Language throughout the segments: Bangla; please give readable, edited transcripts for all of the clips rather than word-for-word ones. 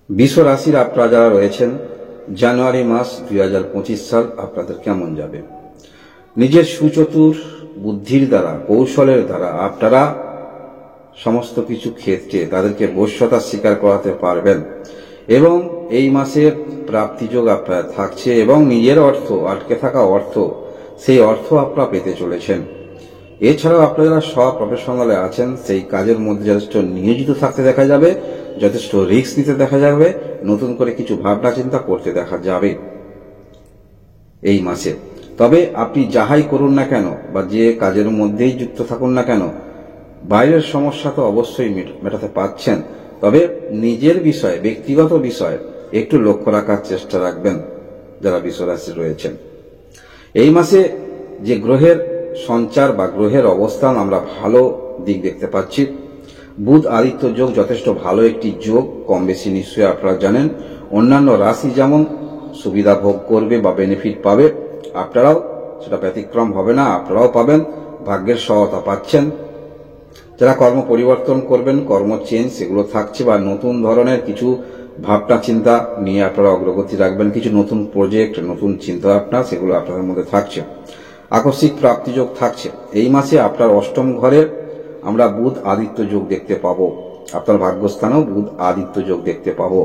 বৃষ রাশির আপনারা যারা রয়েছেন, জানুয়ারি মাস 2025 সাল আপনাদের কেমন যাবে? নিজের সুচতুর বুদ্ধির দ্বারা, কৌশলের দ্বারা আপনারা সমস্ত কিছু ক্ষেত্রে তাদেরকে বশ্যতা স্বীকার করাতে পারবেন এবং এই মাসের প্রাপ্তিযোগ আপনার থাকছে এবং নিজের অর্থ, আটকে থাকা অর্থ, সেই অর্থ আপনারা পেতে চলেছেন। এছাড়াও আপনারা যারা প্রফেশনালে আছেন, সেই কাজের মধ্যে যথেষ্ট নিয়োজিত থাকতে দেখা যাবে, যথেষ্ট রিস্ক নিতে দেখা যাবে, নতুন করে কিছু ভাবনা চিন্তা করতে দেখা যাবে এই মাসে। তবে আপনি যাহাই করুন না কেন বা যে কাজের মধ্যেই যুক্ত থাকুন না কেন, বাইরের সমস্যা তো অবশ্যই মেটাতে পারছেন, তবে নিজের বিষয়, ব্যক্তিগত বিষয় একটু লক্ষ্য রাখার চেষ্টা রাখবেন যারা বৃষ রাশি রয়েছেন। এই মাসে যে গ্রহের সঞ্চার বা গ্রহের অবস্থান আমরা ভালো দিক দেখতে পাচ্ছি। বুধ আদিত্য যোগ যথেষ্ট ভালো একটি যোগ, কম বেশি নিশ্চয়ই আপনারা জানেন। অন্যান্য রাশি যেমন সুবিধা ভোগ করবে বা বেনিফিট পাবে, আপনারাও সেটা ব্যতিক্রম হবে না, আপনারাও পাবেন, ভাগ্যের সহায়তা পাচ্ছেন। যারা কর্ম পরিবর্তন করবেন, কর্ম চেঞ্জ সেগুলো থাকছে, বা নতুন ধরনের কিছু ভাবনা চিন্তা নিয়ে আপনারা অগ্রগতি রাখবেন, কিছু নতুন প্রজেক্ট, নতুন চিন্তা ভাবনা সেগুলো আপনাদের মধ্যে থাকছে। আকস্মিক প্রাপ্তিযোগ থাকছে। এই মাসে আপনার অষ্টম ঘরে আমরা বুধ আদিত্য যোগ দেখতে পাবো, আপনার ভাগ্যস্থানেও বুধ আদিত্য যোগ দেখতে পাবো।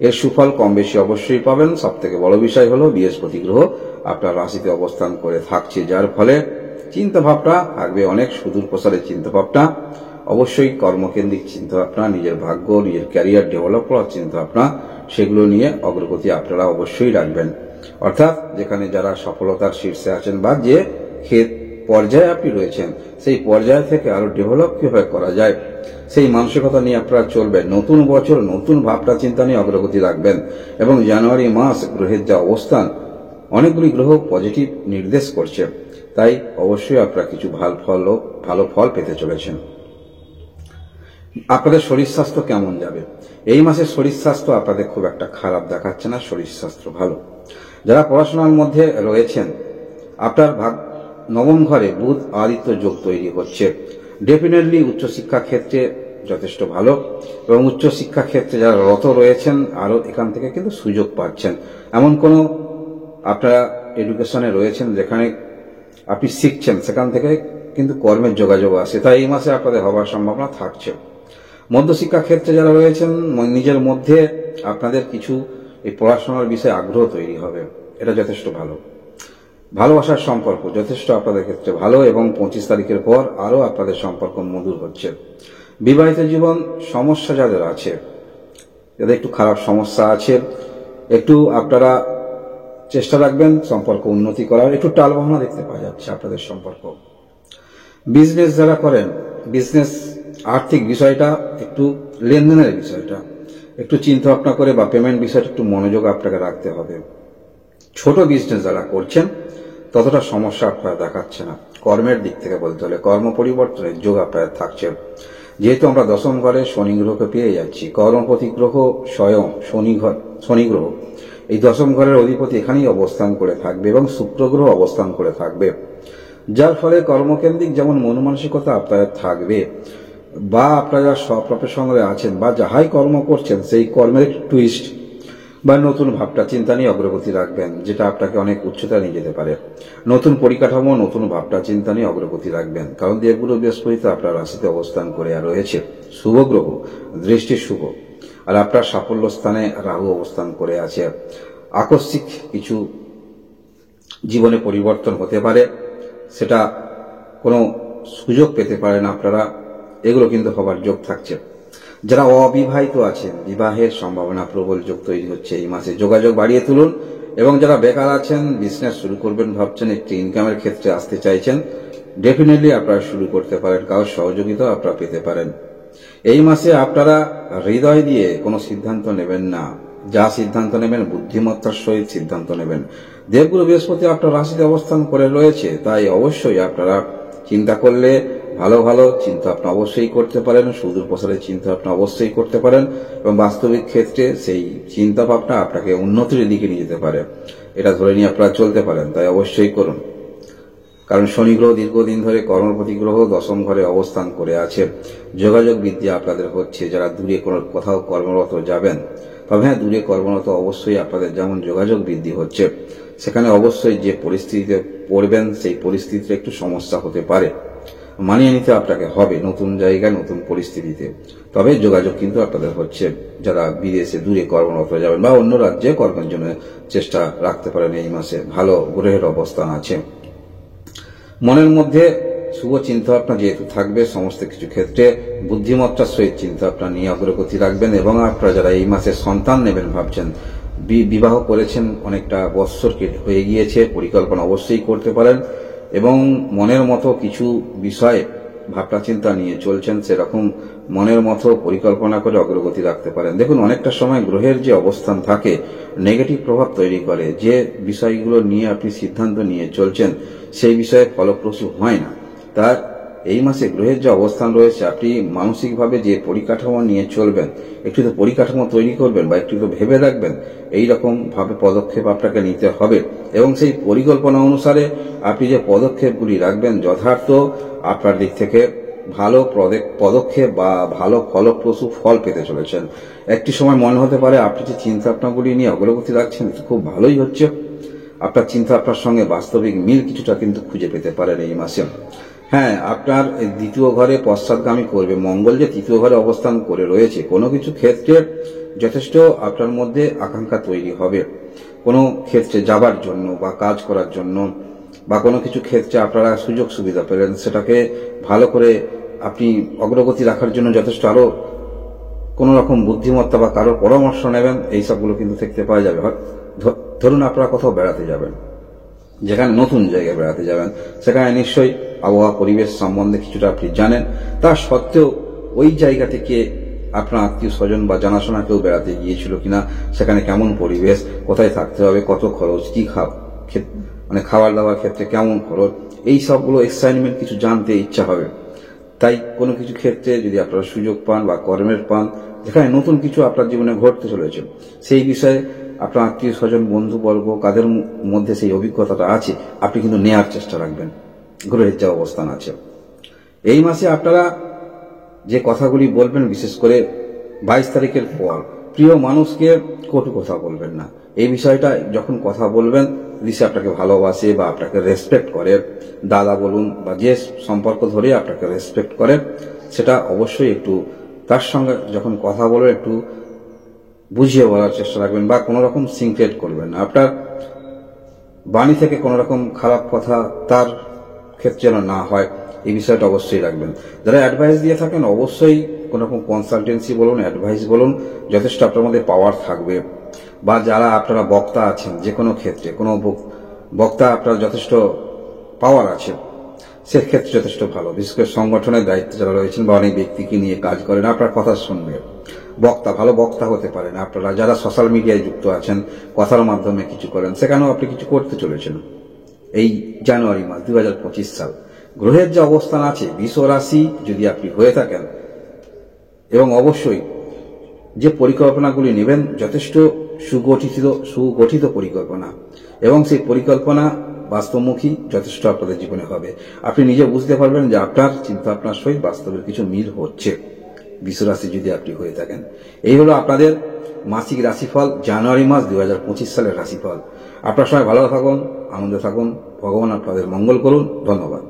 এর সুফল কম বেশি অবশ্যই পাবেন। সব থেকে বড় বিষয় হলো বৃহস্পতি গ্রহ আপনার রাশিতে অবস্থান করে থাকছে, যার ফলে চিন্তা ভাবনা থাকবে অনেক সুদূর প্রসারের চিন্তা ভাবনা, অবশ্যই কর্মকেন্দ্রিক চিন্তা ভাবনা, নিজের ভাগ্য, নিজের ক্যারিয়ার ডেভেলপ করার চিন্তা ভাবনা, সেগুলো নিয়ে অগ্রগতি আপনারা অবশ্যই রাখবেন। অর্থাৎ যেখানে যারা সফলতার শীর্ষে আছেন বা যে পর্যায়ে আপনি রয়েছেন, সেই পর্যায় থেকে আরো ডেভেলপ কিভাবে করা যায় সেই মানসিকতা নিয়ে আপনারা চলবেন। নতুন বছর নতুন ভাবনা চিন্তা নিয়ে অগ্রগতি রাখবেন এবং জানুয়ারি মাস গ্রহের যা অবস্থান, অনেকগুলি গ্রহ পজিটিভ নির্দেশ করছে, তাই অবশ্যই আপনারা কিছু ভালো ফল পেতে চলেছেন। আপনাদের শরীর স্বাস্থ্য কেমন যাবে? এই মাসে শরীর স্বাস্থ্য আপনাদের খুব একটা খারাপ দেখাচ্ছে না, শরীর স্বাস্থ্য ভালো। যারা পড়াশোনার মধ্যে রয়েছেন, আপনার নবম ঘরে বুধ আদিত্য যোগ তৈরি হচ্ছে, ডেফিনেটলি উচ্চশিক্ষা ক্ষেত্রে যথেষ্ট ভালো এবং উচ্চশিক্ষা ক্ষেত্রে যারা রত রয়েছেন আরো এখান থেকে কিন্তু সুযোগ পাচ্ছেন। এমন কোনো আপনারা এডুকেশনে রয়েছেন যেখানে আপনি শিখছেন, সেখান থেকে কিন্তু কর্মের যোগাযোগ আসে, তাই এই মাসে আপনাদের হওয়ার সম্ভাবনা থাকছে। মধ্যশিক্ষা ক্ষেত্রে যারা রয়েছেন, নিজের মধ্যে আপনাদের কিছু এই পড়াশোনার বিষয়ে আগ্রহ তৈরি হবে, এটা যথেষ্ট ভালো। ভালোবাসার সম্পর্ক যথেষ্ট আপনাদের ক্ষেত্রে ভালো এবং 25 তারিখের পর আরো আপনাদের সম্পর্ক মধুর হচ্ছে। বিবাহিত জীবন সমস্যা যাদের আছে, যাদের একটু খারাপ সমস্যা আছে, একটু আপনারা চেষ্টা রাখবেন সম্পর্ক উন্নতি করার, একটু টালবাহানা দেখতে পাওয়া যাচ্ছে আপনাদের সম্পর্ক। বিজনেস যারা করেন, বিজনেস আর্থিক বিষয়টা, একটু লেনদেনের বিষয়টা একটু চিন্তা ভাবনা করে বা পেমেন্ট বিষয়টা একটু মনোযোগ আপনাকে রাখতে হবে। ছোট বিজনেস যারা করছেন ততটা সমস্যা আপনারা দেখাচ্ছে না। কর্মের দিক থেকে বলতে হলে কর্ম পরিবর্তনের যোগ আপনাদের থাকছে, যেহেতু আমরা দশম ঘরে শনি গ্রহকে পেয়ে যাচ্ছি। কর্মপতি গ্রহ স্বয়ং শনি গ্রহ এই দশম ঘরের অধিপতি এখানেই অবস্থান করে থাকবে এবং শুক্র গ্রহ অবস্থান করে থাকবে, যার ফলে কর্মকেন্দ্রিক যেমন মন মানসিকতা আপনাদের থাকবে, বা আপনারা প্রফেশনালে আছেন বা যাহাই কর্ম করছেন সেই কর্মের টুইস্ট বা নতুন ভাবনা চিন্তা নিয়ে অগ্রগতি রাখবেন, যেটা আপনাকে অনেক উচ্চতায় নিয়ে যেতে পারে। নতুন পরিকাঠামো, নতুন ভাবনা চিন্তা নিয়ে অগ্রগতি রাখবেন, কারণ দেবগুরু বৃহস্পতি আপনার রাশিতে অবস্থান করে রয়েছে, শুভ গ্রহ, দৃষ্টি শুভ, আর আপনার সাফল্য স্থানে রাহু অবস্থান করে আছে। আকস্মিক কিছু জীবনে পরিবর্তন হতে পারে, সেটা কোনো সুযোগ পেতে পারেন আপনারা, এগুলো কিন্তু হবার যোগ থাকছে। যারা অবিবাহিত আছেন, বিবাহের সম্ভাবনা প্রবল যোগ তৈরি হচ্ছে এই মাসে, যোগাযোগ বাড়িয়ে তুলুন। এবং যারা বেকার আছেন, বিজনেস শুরু করবেন ভাবছেন, একটি ইনকামের ক্ষেত্রে আসতে চাইছেন, ডেফিনেটলি আপনারা শুরু করতে পারেন, কারোর সহযোগিতা আপনারা পেতে পারেন। এই মাসে আপনারা হৃদয় দিয়ে কোনো সিদ্ধান্ত নেবেন না, যা সিদ্ধান্ত নেবেন বুদ্ধিমত্তার সহিত সিদ্ধান্ত নেবেন। দেবগুরু বৃহস্পতি আপনার রাশিতে অবস্থান করে রয়েছে, তাই অবশ্যই আপনারা চিন্তা করলে ভালো চিন্তা আপনি অবশ্যই করতে পারেন, সুদূর প্রসারের চিন্তা আপনি অবশ্যই করতে পারেন এবং বাস্তবিক ক্ষেত্রে সেই চিন্তা ভাবনা আপনাকে উন্নতির দিকে নিয়ে যেতে পারে, এটা ধরে নিয়ে আপনারা চলতে পারেন, তাই অবশ্যই করুন। কারণ শনি গ্রহ দীর্ঘদিন ধরে কর্মপতি গ্রহ দশম ঘরে অবস্থান করে আছে, যোগাযোগ বৃদ্ধি আপনাদের হচ্ছে। যারা দূরে কোথাও কর্মরত যাবেন তবে হ্যাঁ, দূরে কর্মরত অবশ্যই আপনাদের যেমন যোগাযোগ বৃদ্ধি হচ্ছে, সেখানে অবশ্যই যে পরিস্থিতিতে পড়বেন সেই পরিস্থিতিতে একটু সমস্যা হতে পারে, মানিয়ে নিতে আপনাকে হবে নতুন জায়গায় নতুন পরিস্থিতিতে। তবে যোগাযোগ কিন্তু আপনাদের হচ্ছে। যারা বিদেশে দূরে কর্মরত যাবেন বা অন্য রাজ্যে কর্মের জন্য চেষ্টা রাখতে পারেন, এই মাসে ভালো গ্রহের অবস্থান আছে। মনের মধ্যে শুভ চিন্তাভাবনা যেহেতু থাকবে, সমস্ত কিছু ক্ষেত্রে বুদ্ধিমত্তার সহিত চিন্তাভাবনা নিয়ে অগ্রগতি রাখবেন। এবং আপনারা যারা এই মাসে সন্তান নেবেন ভাবছেন, বিবাহ করেছেন, অনেকটা বৎসর হয়ে গিয়েছে, পরিকল্পনা অবশ্যই করতে পারেন এবং মনের মতো কিছু বিষয়ে ভাবনা চিন্তা নিয়ে চলছেন, সেরকম মনের মতো পরিকল্পনা করে অগ্রগতি রাখতে পারেন। দেখুন, অনেকটা সময় গ্রহের যে অবস্থান থাকে নেগেটিভ প্রভাব তৈরি করে। যে বিষয়গুলো নিয়ে আপনি সিদ্ধান্ত নিয়ে চলছেন সেই বিষয়ে ফলপ্রসূ হয় না। তার এই মাসে গ্রহের যে অবস্থান রয়েছে, আপনি মানসিকভাবে যে পরিকাঠামো নিয়ে চলবেন, একটু তো পরিকাঠামো তৈরি করবেন বা একটু তো ভেবে রাখবেন, এইরকম ভাবে পদক্ষেপ আপনাকে নিতে হবে। এবং সেই পরিকল্পনা অনুসারে আপনি যে পদক্ষেপগুলি রাখবেন, যথার্থ আপনার দিক থেকে ভালো পদক্ষেপ বা ভালো ফলপ্রসূ ফল পেতে চলেছেন। একটি সময় মনে হতে পারে আপনি যে চিন্তা ভাবনাগুলি নিয়ে অগ্রগতি রাখছেন খুব ভালোই হচ্ছে, আপনার চিন্তা আপনার সঙ্গে বাস্তবিক মিল কিছুটা কিন্তু খুঁজে পেতে পারেন এই মাসে। হ্যাঁ, আপনার দ্বিতীয় ঘরে পশ্চাৎগামী করবে মঙ্গল, যে তৃতীয় ঘরে অবস্থান করে রয়েছে, কোনো কিছু ক্ষেত্রে যথেষ্ট আপনার মধ্যে আকাঙ্ক্ষা তৈরি হবে কোনো ক্ষেত্রে যাবার জন্য বা কাজ করার জন্য, বা কোনো কিছু ক্ষেত্রে আপনারা সুযোগ সুবিধা পেলেন, সেটাকে ভালো করে আপনি অগ্রগতি রাখার জন্য যথেষ্ট আরো কোনো রকম বুদ্ধিমত্তা বা কারোর পরামর্শ নেবেন, এই সবগুলো কিন্তু দেখতে পাওয়া যাবে। ধরুন আপনারা কোথাও বেড়াতে যাবেন, যেখানে নতুন জায়গায় বেড়াতে যাবেন, সেখানে নিশ্চয়ই আবহাওয়া পরিবেশ সম্বন্ধে কিছুটা আপনি জানেন। তা সত্ত্বেও ওই জায়গা থেকে আপনার আত্মীয় স্বজন বা জানাশোনা কেউ বেড়াতে গিয়েছিল কিনা, সেখানে কেমন পরিবেশ, কোথায় থাকতে হবে, কত খরচ, কি মানে খাবার দাবার ক্ষেত্রে কেমন খরচ, এই সবগুলো এক্সাইটমেন্ট কিছু জানতে ইচ্ছা হবে। তাই কোনো কিছু ক্ষেত্রে যদি আপনারা সুযোগ পান বা কর্মের পান, যেখানে নতুন কিছু আপনার জীবনে ঘটতে চলেছে, সেই বিষয়ে আপনার আত্মীয় স্বজন বন্ধুবর্গ কাদের মধ্যে সেই অভিজ্ঞতাটা আছে আপনি কিন্তু নেয়ার চেষ্টা রাখবেন। গ্রহের যা অবস্থান আছে এই মাসে আপনারা যে কথাগুলি বলবেন, বিশেষ করে 22 তারিখের পর প্রিয় মানুষকে কটু কথা বলবেন না। এই বিষয়টা যখন কথা বলবেন, সে আপনাকে ভালোবাসে বা আপনাকে রেসপেক্ট করে, দাদা বলুন বা যে সম্পর্ক ধরে আপনাকে রেসপেক্ট করে, সেটা অবশ্যই একটু তার সঙ্গে যখন কথা বলবেন একটু বুঝিয়ে বলার চেষ্টা রাখবেন বা কোনো রকম সিনক্রেট করবেন না। আপনার বাণী থেকে কোনো রকম খারাপ কথা তার ক্ষেত্রে যেন না হয়, এই বিষয়টা অবশ্যই রাখবেন। যারা অ্যাডভাইস দিয়ে থাকেন, অবশ্যই কোনো রকম কনসালটেন্সি বলুন, অ্যাডভাইস বলুন, যথেষ্ট আপনার মধ্যে পাওয়ার থাকবে। বা যারা আপনারা বক্তা আছেন, যে কোনো ক্ষেত্রে কোনো বক্তা আপনার যথেষ্ট পাওয়ার আছে, সেক্ষেত্রে যথেষ্ট ভালো। বিশেষ করে সংগঠনের দায়িত্বে যারা রয়েছেন বা অনেক ব্যক্তিকে নিয়ে কাজ করেন, আপনার কথা শুনবে। বক্তা, ভালো বক্তা হতে পারেন আপনারা। যারা সোশ্যাল মিডিয়ায় যুক্ত আছেন, কথার মাধ্যমে কিছু করেন, সেখানেও আপনি কিছু করতে চলেছেন। এই জানুয়ারি মাস 2025 সাল গ্রহের যে অবস্থান আছে, বৃষ রাশি যদি আপনি হয়ে থাকেন, এবং অবশ্যই যে পরিকল্পনাগুলি নেবেন যথেষ্ট সুগঠিত পরিকল্পনা, এবং সেই পরিকল্পনা বাস্তবমুখী যথেষ্ট আপনাদের জীবনে হবে। আপনি নিজে বুঝতে পারবেন যে আপনার চিন্তা আপনার সহিত বাস্তবের কিছু মিল হচ্ছে, বৃষ রাশি যদি আপনি হয়ে থাকেন। এই হলো আপনাদের মাসিক রাশিফল, জানুয়ারি মাস 2025 সালের রাশিফল। আপনার সবাই ভালো থাকুন, আনন্দে থাকুন, ভগবান আপনাদের মঙ্গল করুন। ধন্যবাদ।